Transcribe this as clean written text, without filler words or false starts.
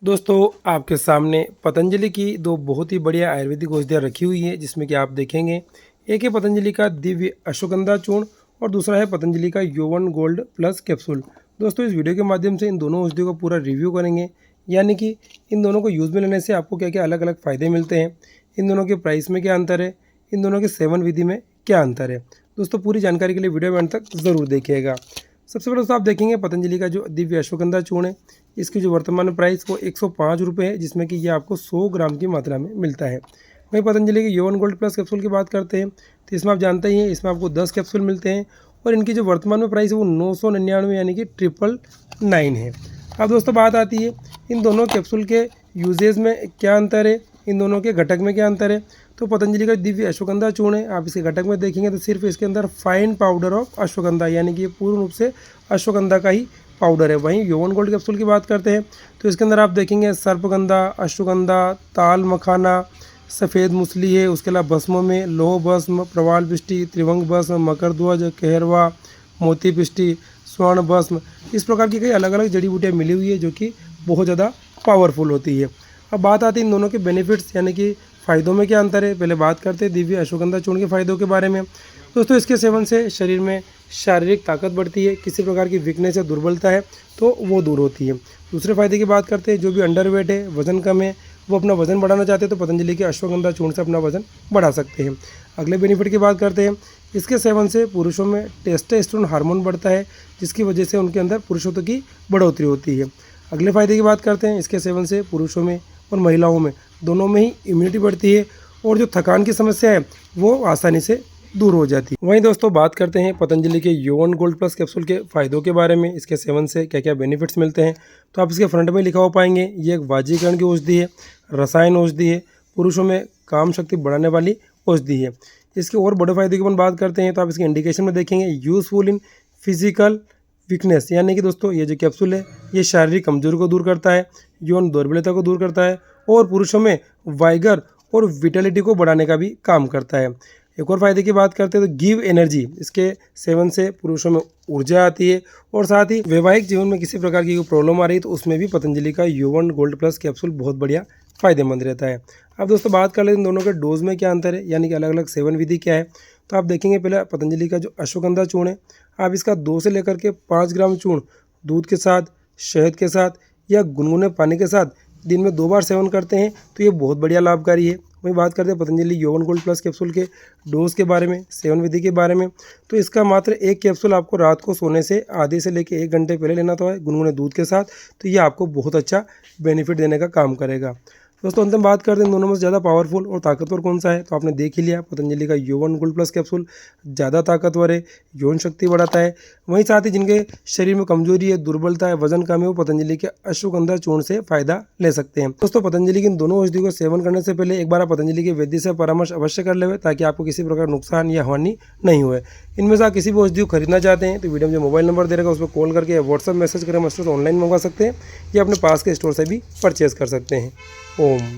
दोस्तों आपके सामने पतंजलि की दो बहुत ही बढ़िया आयुर्वेदिक औषधियाँ रखी हुई है, जिसमें कि आप देखेंगे एक है पतंजलि का दिव्य अश्वगंधा चूर्ण और दूसरा है पतंजलि का यौवन गोल्ड प्लस कैप्सूल। दोस्तों इस वीडियो के माध्यम से इन दोनों औषधियों का पूरा रिव्यू करेंगे, यानी कि इन दोनों को यूज़ में लेने से आपको क्या क्या अलग अलग फ़ायदे मिलते हैं, इन दोनों के प्राइस में क्या अंतर है, इन दोनों के सेवन विधि में क्या अंतर है। दोस्तों पूरी जानकारी के लिए वीडियो में अंत तक ज़रूर देखिएगा। सबसे पहले दोस्तों आप देखेंगे पतंजलि का जो दिव्य अश्वगंधा चूर्ण है, इसकी जो वर्तमान प्राइस वो 105 रुपये है, जिसमें कि ये आपको 100 ग्राम की मात्रा में मिलता है। वहीं पतंजलि के यौवन गोल्ड प्लस कैप्सूल की बात करते हैं तो इसमें आप जानते ही हैं, इसमें आपको 10 कैप्सूल मिलते हैं और इनकी जो वर्तमान में प्राइस है वो 999 यानी कि 999 है। अब दोस्तों बात आती है इन दोनों कैप्सूल के यूजेज में क्या अंतर है, इन दोनों के घटक में क्या अंतर है। तो पतंजलि का दिव्य अश्वगंधा चूर्ण है, आप इसके घटक में देखेंगे तो सिर्फ इसके अंदर फाइन पाउडर ऑफ अश्वगंधा, यानी कि ये पूर्ण रूप से अश्वगंधा का ही पाउडर है। वहीं यौवन गोल्ड कैप्सूल की बात करते हैं तो इसके अंदर आप देखेंगे सर्पगंधा, अश्वगंधा, ताल मखाना, सफ़ेद मूसली है, उसके अलावा भस्मों में लोह भस्म, प्रवाल पिष्टि, त्रिभंग भस्म, मकर ध्वज, कहरवा, मोती पिष्टि, स्वर्ण भस्म, इस प्रकार की कई अलग अलग जड़ी बूटियाँ मिली हुई है जो कि बहुत ज़्यादा पावरफुल होती है। अब बात आती है इन दोनों के बेनिफिट्स यानी कि फ़ायदों में क्या अंतर है। पहले बात करते हैं दिव्य अश्वगंधा चूर्ण के फ़ायदों के बारे में। दोस्तों इसके सेवन से शरीर में शारीरिक ताकत बढ़ती है, किसी प्रकार की वीकनेस या दुर्बलता है तो वो दूर होती है। दूसरे फायदे की बात करते हैं, जो भी अंडरवेट है, वजन कम है, वो अपना वजन बढ़ाना चाहते हैं तो पतंजलि के अश्वगंधा चूर्ण से अपना वजन बढ़ा सकते हैं। अगले बेनिफिट की बात करते हैं, इसके सेवन से पुरुषों में टेस्टोस्टेरोन हार्मोन बढ़ता है, जिसकी वजह से उनके अंदर पुरुषत्व की बढ़ोतरी होती है। अगले फायदे की बात करते हैं, इसके सेवन से पुरुषों में और महिलाओं में दोनों में ही इम्यूनिटी बढ़ती है और जो थकान की समस्या है वो आसानी से दूर हो जाती है। वहीं दोस्तों बात करते हैं पतंजलि के यौवन गोल्ड प्लस कैप्सूल के फ़ायदों के बारे में, इसके सेवन से क्या क्या बेनिफिट्स मिलते हैं। तो आप इसके फ्रंट में लिखा हो पाएंगे, ये एक वाजीकरण की औषधि है, रसायन औषधि है, पुरुषों में काम शक्ति बढ़ाने वाली औषधि है। इसके और बड़े फायदे की अपन बात करते हैं तो आप इसके इंडिकेशन में देखेंगे, यूज़फुल इन फिजिकल वीकनेस, यानी कि दोस्तों ये जो कैप्सूल है ये शारीरिक कमजोरी को दूर करता है, यौन दुर्बलता को दूर करता है और पुरुषों में वाइगर और विटेलिटी को बढ़ाने का भी काम करता है। एक और फायदे की बात करते हैं तो गिव एनर्जी, इसके सेवन से पुरुषों में ऊर्जा आती है और साथ ही वैवाहिक जीवन में किसी प्रकार की कोई प्रॉब्लम आ रही है तो उसमें भी पतंजलि का यौवन गोल्ड प्लस कैप्सूल बहुत बढ़िया फ़ायदेमंद रहता है। अब दोस्तों बात कर लेते हैं इन दोनों के डोज में क्या अंतर है, यानी कि अलग अलग सेवन विधि क्या है। तो आप देखेंगे पहले पतंजलि का जो अश्वगंधा चूर्ण है, आप इसका 2 से लेकर के 5 ग्राम चूर्ण दूध के साथ, शहद के साथ या गुनगुने पानी के साथ दिन में 2 बार सेवन करते हैं तो ये बहुत बढ़िया लाभकारी है। वहीं बात करते हैं पतंजलि यौवन गोल्ड प्लस कैप्सूल के डोज के बारे में, सेवन विधि के बारे में, तो इसका मात्र एक कैप्सूल आपको रात को सोने से आधे से लेकर 1 घंटे पहले लेना तो है गुनगुने दूध के साथ, तो ये आपको बहुत अच्छा बेनिफिट देने का काम करेगा। दोस्तों अंत में बात करते हैं इन दोनों में से ज़्यादा पावरफुल और ताकतवर कौन सा है। तो आपने देख ही लिया, पतंजलि का यौवन गोल्ड प्लस कैप्सूल ज़्यादा ताकतवर है, यौन शक्ति बढ़ाता है। वहीं साथ ही जिनके शरीर में कमजोरी है, दुर्बलता है, वजन कम है, वो पतंजलि के अश्वगंधा चूर्ण से फायदा ले सकते हैं। दोस्तों पतंजलि की इन दोनों औषधियों को सेवन करने से पहले एक बार आप पतंजलि के वैद्य से परामर्श अवश्य कर लेवे, ताकि आपको किसी प्रकार नुकसान या हानि नहीं हुए। इनमें से आप किसी भी औषधि को खरीदना चाहते हैं तो वीडियो में जो मोबाइल नंबर दे रहेगा उस पर कॉल करके या व्हाट्सअप मैसेज करें, स्टोर से ऑनलाइन मंगवा सकते हैं या अपने पास के स्टोर से भी परचेज कर सकते हैं। ओम।